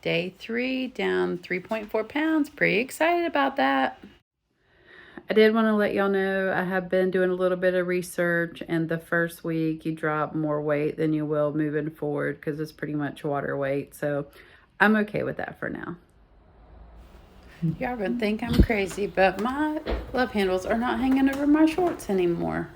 Day 3, down 3.4 pounds. Pretty excited about that. I did want to let y'all know I have been doing a little bit of research, and the first week you drop more weight than you will moving forward because it's pretty much water weight. So I'm okay with that for now. Y'all gonna think I'm crazy, but my love handles are not hanging over my shorts anymore.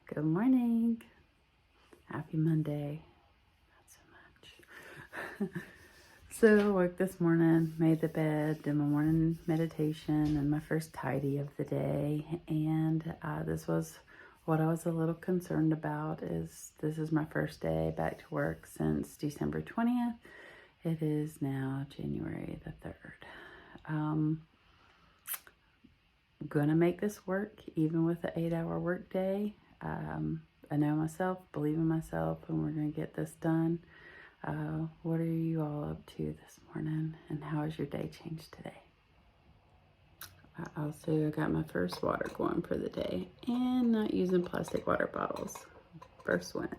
Good morning. Happy Monday. Not so much. So I woke this morning, made the bed, did my morning meditation and my first tidy of the day. And this was what I was a little concerned about. This is my first day back to work since December 20th. It is now January the 3rd. I'm gonna make this work even with the 8-hour work day. I know myself, believe in myself, and we're gonna get this done. What are you all up to this morning, and how has your day changed today? I also got my first water going for the day and not using plastic water bottles. First win.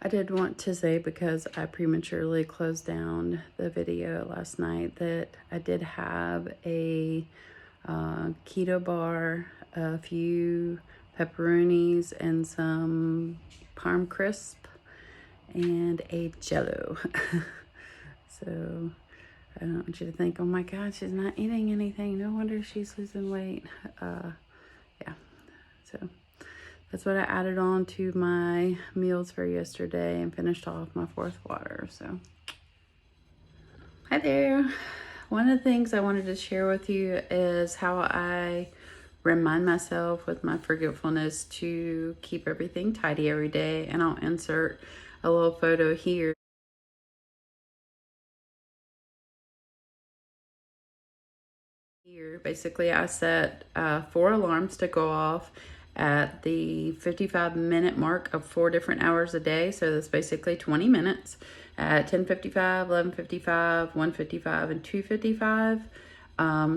I did want to say, because I prematurely closed down the video last night, that I did have a keto bar, a few pepperonis, and some parm crisp, and a Jello. So I don't want you to think, oh my God, she's not eating anything. No wonder she's losing weight. Yeah, so that's what I added on to my meals for yesterday and finished off my 4th water. So hi there. One of the things I wanted to share with you is how I remind myself with my forgetfulness to keep everything tidy every day. And I'll insert a little photo here. Basically, I set 4 alarms to go off at the 55-minute mark of 4 different hours a day. So that's basically 20 minutes at 10:55, 11:55, 1:55, and 2:55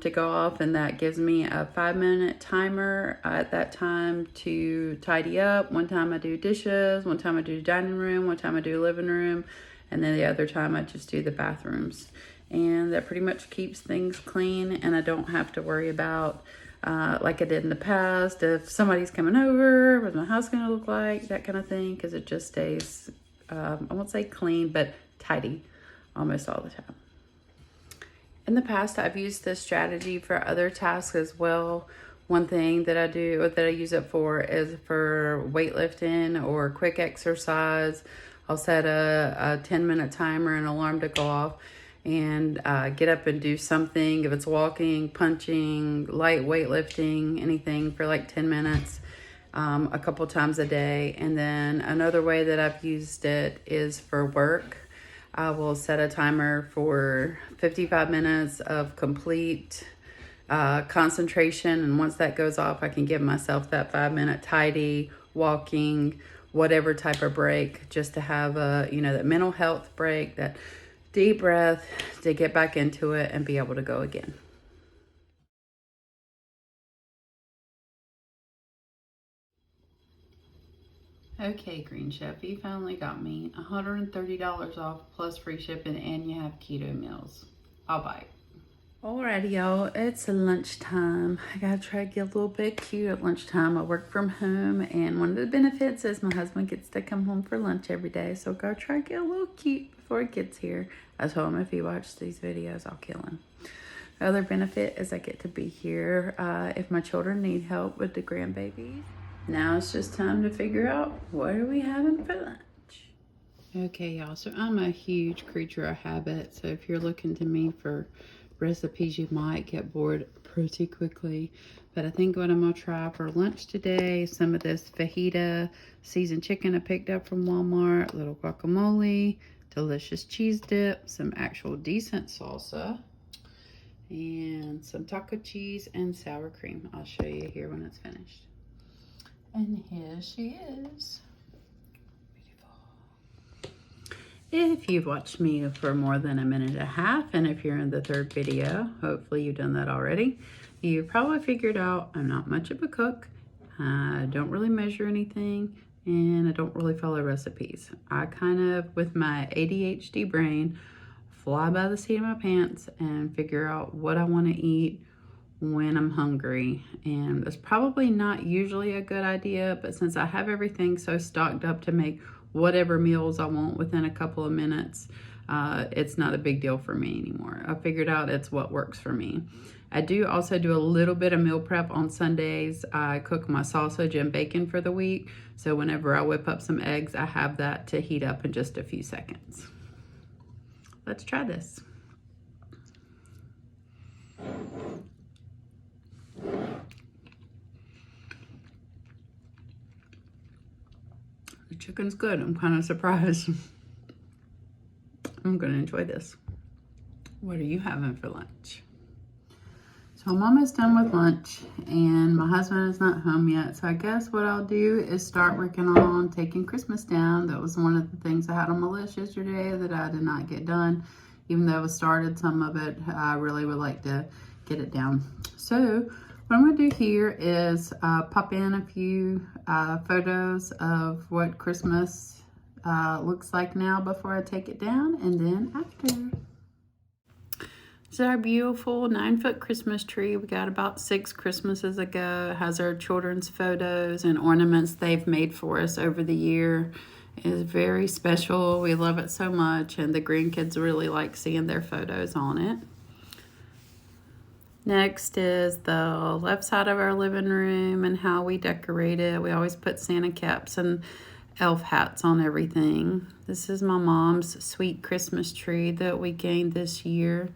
to go off. And that gives me a 5-minute timer at that time to tidy up. One time I do dishes, one time I do dining room, one time I do living room, and then the other time I just do the bathrooms. And that pretty much keeps things clean, and I don't have to worry about, like I did in the past, if somebody's coming over, what's my house gonna look like, that kind of thing, because it just stays, I won't say clean, but tidy almost all the time. In the past, I've used this strategy for other tasks as well. One thing that I do, that I use it for, is for weightlifting or quick exercise. I'll set a 10-minute timer and alarm to go off, and get up and do something. If it's walking, punching, light weightlifting, anything for like 10 minutes, a couple times a day. And then another way that I've used it is for work. I will set a timer for 55 minutes of complete concentration. And once that goes off, I can give myself that 5-minute tidy, walking, whatever type of break, just to have a, that mental health break, that deep breath to get back into it and be able to go again. Okay, Green Chef, you finally got me $130 off plus free shipping, and you have keto meals. I'll buy it. Alrighty, y'all, it's lunchtime. I gotta try to get a little bit cute at lunchtime. I work from home, and one of the benefits is my husband gets to come home for lunch every day. So go try to get a little cute before he gets here. I told him if he watched these videos, I'll kill him. The other benefit is I get to be here if my children need help with the grandbabies. Now it's just time to figure out, what are we having for lunch? Okay, y'all, so I'm a huge creature of habit. So if you're looking to me for recipes, you might get bored pretty quickly. But I think what I'm gonna try for lunch today is some of this fajita seasoned chicken I picked up from Walmart, a little guacamole, delicious cheese dip, some actual decent salsa, and some taco cheese and sour cream. I'll show you here when it's finished. And here she is. If you've watched me for more than a minute and a half, and if you're in the 3rd video, hopefully you've done that already, you probably figured out I'm not much of a cook. I don't really measure anything. and I don't really follow recipes. I kind of, with my ADHD brain, fly by the seat of my pants and figure out what I want to eat when I'm hungry. And it's probably not usually a good idea, but since I have everything so stocked up to make whatever meals I want within a couple of minutes, it's not a big deal for me anymore. I figured out it's what works for me. I do also do a little bit of meal prep on Sundays. I cook my sausage and bacon for the week, so whenever I whip up some eggs, I have that to heat up in just a few seconds. Let's try this. The chicken's good. I'm kind of surprised. I'm gonna enjoy this. What are you having for lunch? So I'm almost done with lunch and my husband is not home yet. So I guess what I'll do is start working on taking Christmas down. That was one of the things I had on my list yesterday that I did not get done. Even though I started some of it, I really would like to get it down. So what I'm gonna do here is pop in a few photos of what Christmas looks like now before I take it down, and then after. This is our beautiful 9-foot Christmas tree. We got about 6 Christmases ago. It has our children's photos and ornaments they've made for us over the year. It is very special. We love it so much, and the grandkids really like seeing their photos on it. Next is the left side of our living room and how we decorate it. We always put Santa caps and elf hats on everything. This is my mom's sweet Christmas tree that we gained this year.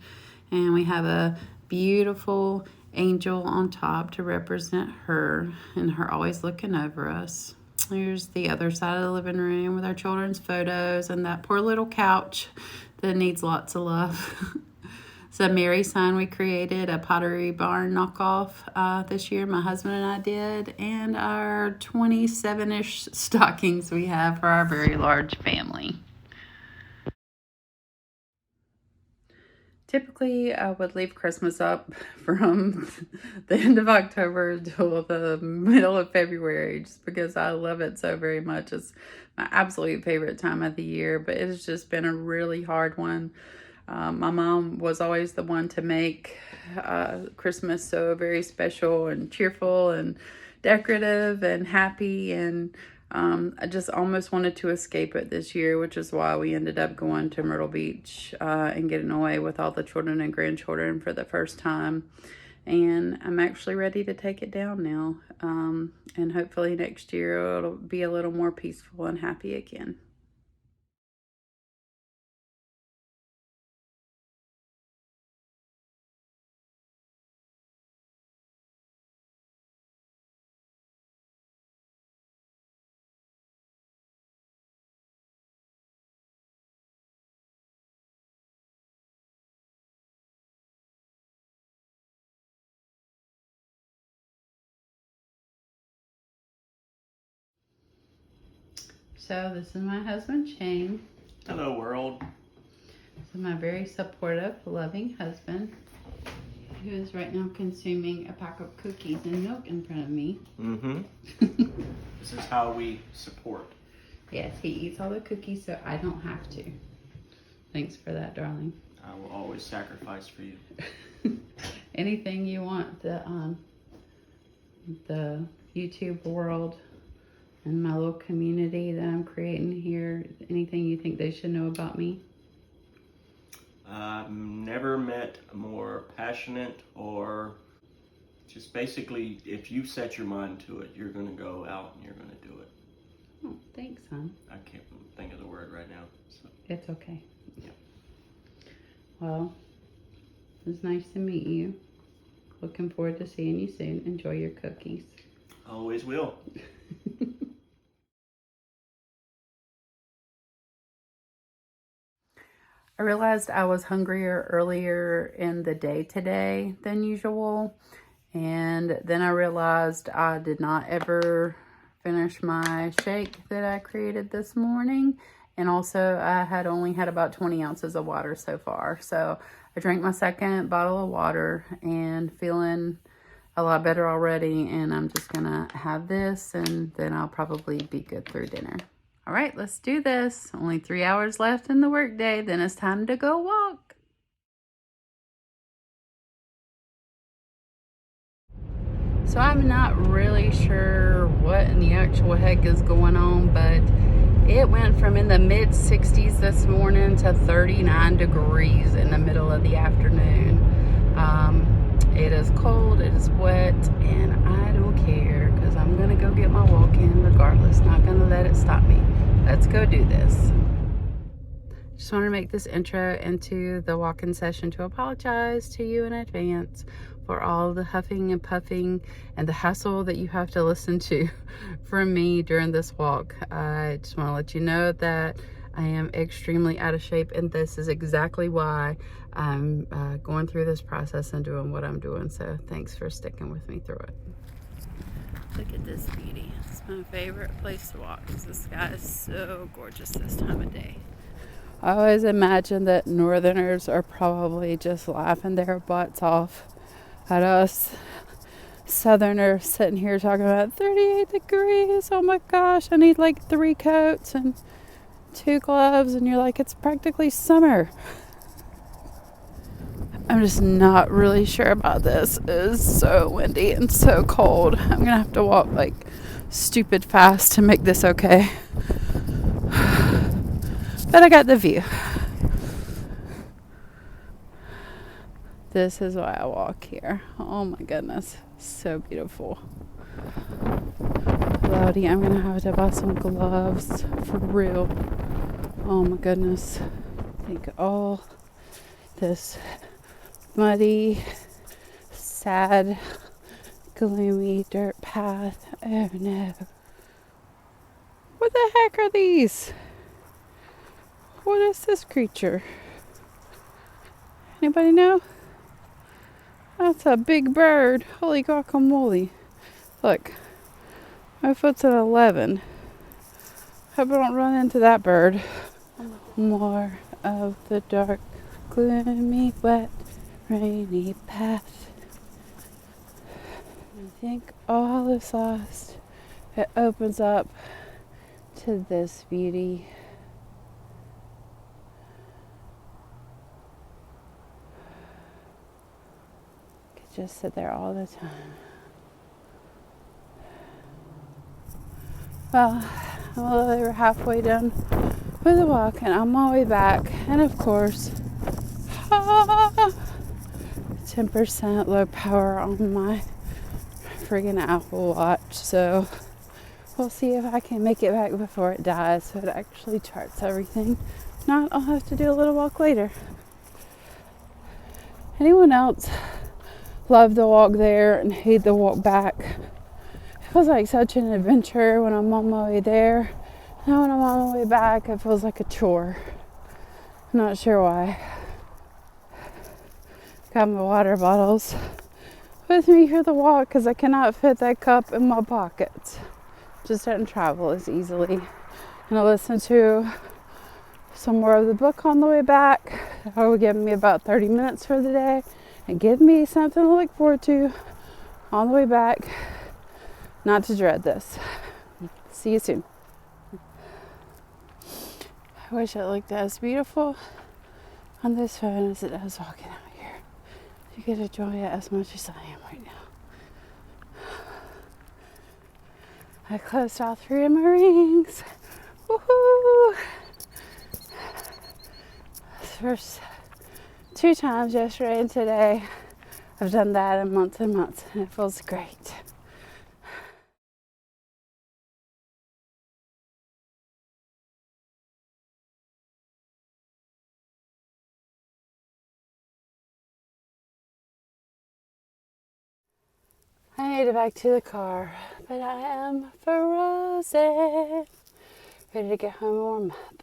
And we have a beautiful angel on top to represent her, and her always looking over us. Here's the other side of the living room with our children's photos and that poor little couch that needs lots of love. It's a Mary sign we created, a Pottery Barn knockoff this year. My husband and I did, and our 27-ish stockings we have for our very large family. Typically, I would leave Christmas up from the end of October till the middle of February just because I love it so very much. It's my absolute favorite time of the year, but it's just been a really hard one. My mom was always the one to make Christmas so very special and cheerful and decorative and happy, and I just almost wanted to escape it this year, which is why we ended up going to Myrtle Beach and getting away with all the children and grandchildren for the first time. And I'm actually ready to take it down now. And hopefully next year it'll be a little more peaceful and happy again. So this is my husband, Shane. Hello, world. This is my very supportive, loving husband, who is right now consuming a pack of cookies and milk in front of me. Mm-hmm. This is how we support. Yes, he eats all the cookies so I don't have to. Thanks for that, darling. I will always sacrifice for you. Anything you want, the YouTube world and my little community that I'm creating here, anything you think they should know about me? I've never met a more passionate, or just basically, if you set your mind to it, you're going to go out and you're going to do it. Oh, thanks, hon. I can't think of the word right now. So. It's okay. Yeah. Well, it was nice to meet you. Looking forward to seeing you soon. Enjoy your cookies. Always will. I realized I was hungrier earlier in the day today than usual. And then I realized I did not ever finish my shake that I created this morning. And also I had only had about 20 ounces of water so far. So I drank my second bottle of water and feeling a lot better already, and I'm just gonna have this, and then I'll probably be good through dinner. All right, let's do this. Only 3 hours left in the workday, then it's time to go walk. So I'm not really sure what in the actual heck is going on, but it went from in the mid 60s this morning to 39 degrees in the middle of the afternoon. It is cold, it is wet, and I don't care because I'm gonna go get my walk in regardless. Not gonna let it stop me. Let's go do this. Just want to make this intro into the walk-in session to apologize to you in advance for all the huffing and puffing and the hassle that you have to listen to from me during this walk. I just want to let you know that I am extremely out of shape, and this is exactly why I'm going through this process and doing what I'm doing. So thanks for sticking with me through it. Look at this beauty. It's my favorite place to walk because the sky is so gorgeous this time of day. I always imagine that northerners are probably just laughing their butts off at us southerners sitting here talking about 38 degrees. Oh my gosh, I need like 3 coats and 2 gloves, and you're like, it's practically summer. I'm just not really sure about this. It is so windy and so cold. I'm gonna have to walk like stupid fast to make this okay. But I got the view. This is why I walk here. Oh my goodness. So beautiful. Lordy, I'm gonna have to buy some gloves for real. Oh my goodness. Think all this muddy, sad, gloomy dirt path. Oh no. What the heck are these? What is this creature? Anybody know? That's a big bird. Holy guacamole. Look, my foot's at 11. Hope I don't run into that bird. More of the dark, gloomy, wet, rainy path. I think all is lost. It opens up to this beauty. Just sit there all the time. Well, I'm a little over halfway done with the walk, and I'm on my way back. And of course, 10% low power on my friggin' Apple Watch. So we'll see if I can make it back before it dies, so it actually charts everything. If not, I'll have to do a little walk later. Anyone else love the walk there and hate the walk back? It feels like such an adventure when I'm on my way there. Now when I'm on my way back, it feels like a chore. I'm not sure why. Got my water bottles with me for the walk because I cannot fit that cup in my pockets. Just didn't travel as easily. And I listened to some more of the book on the way back. That will give me about 30 minutes for the day and give me something to look forward to on the way back. Not to dread this. See you soon. I wish it looked as beautiful on this phone as it does walking out here. You get to enjoy it as much as I am right now. I closed all 3 of my rings. Woohoo! First 2 times yesterday and today. I've done that in months and months, and it feels great. I made it back to the car, but I am frozen. Ready to get home and warm up.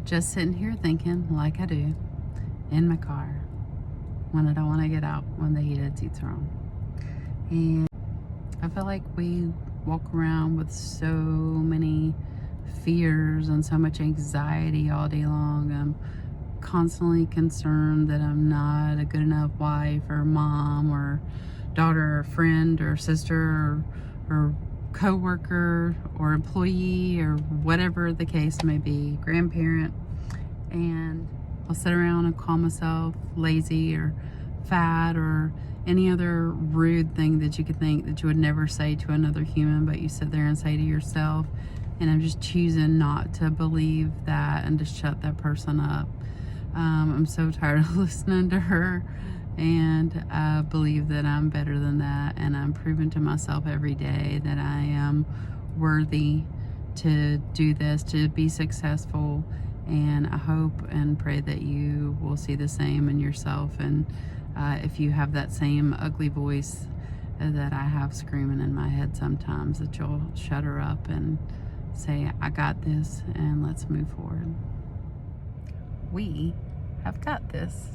Just sitting here thinking, like I do, in my car, when I don't want to get out, when the heated seats are on. And I feel like we walk around with so many fears and so much anxiety all day long. constantly concerned that I'm not a good enough wife or mom or daughter or friend or sister or co-worker or employee or whatever the case may be, grandparent. And I'll sit around and call myself lazy or fat or any other rude thing that you could think that you would never say to another human, but you sit there and say to yourself. And I'm just choosing not to believe that and to shut that person up. I'm so tired of listening to her, and I believe that I'm better than that, and I'm proving to myself every day that I am worthy to do this, to be successful. And I hope and pray that you will see the same in yourself. And if you have that same ugly voice that I have screaming in my head sometimes, that you'll shut her up and say, I got this, and let's move forward. We have got this.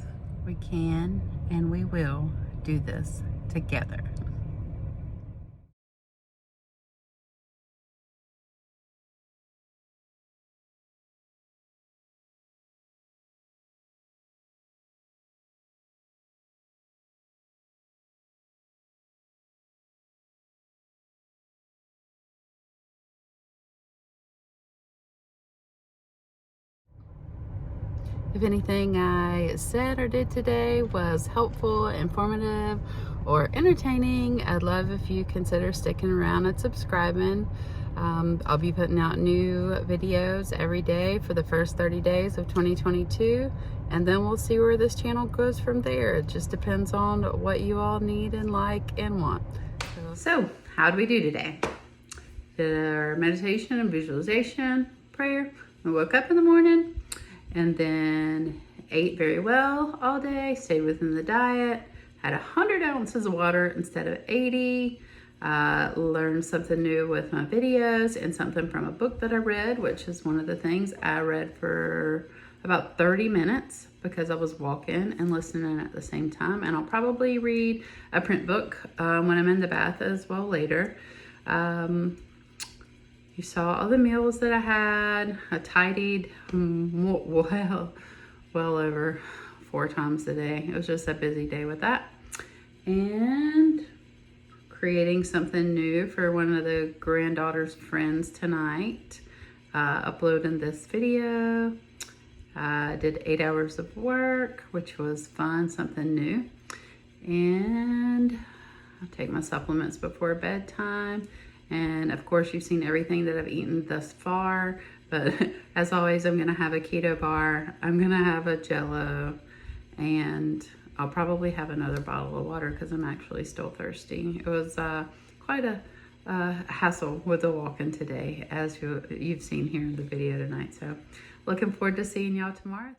We can and we will do this together. If anything I said or did today was helpful, informative, or entertaining, I'd love if you consider sticking around and subscribing. I'll be putting out new videos every day for the first 30 days of 2022, and then we'll see where this channel goes from there. It just depends on what you all need and like and want. So how do we do today? Did our meditation and visualization, prayer. We woke up in the morning, and then ate very well all day, stayed within the diet, had 100 ounces of water instead of 80, learned something new with my videos and something from a book that I read, which is one of the things I read for about 30 minutes because I was walking and listening at the same time. And I'll probably read a print book when I'm in the bath as well later. You saw all the meals that I had. I tidied well over 4 times a day. It was just a busy day with that. And creating something new for one of the granddaughter's friends tonight. Uploading this video. I did 8 hours of work, which was fun, something new. And I'll take my supplements before bedtime. And of course, you've seen everything that I've eaten thus far, but as always, I'm gonna have a keto bar, I'm gonna have a Jell-O, and I'll probably have another bottle of water because I'm actually still thirsty. It was quite a hassle with the walking today, as you've seen here in the video tonight. So looking forward to seeing y'all tomorrow.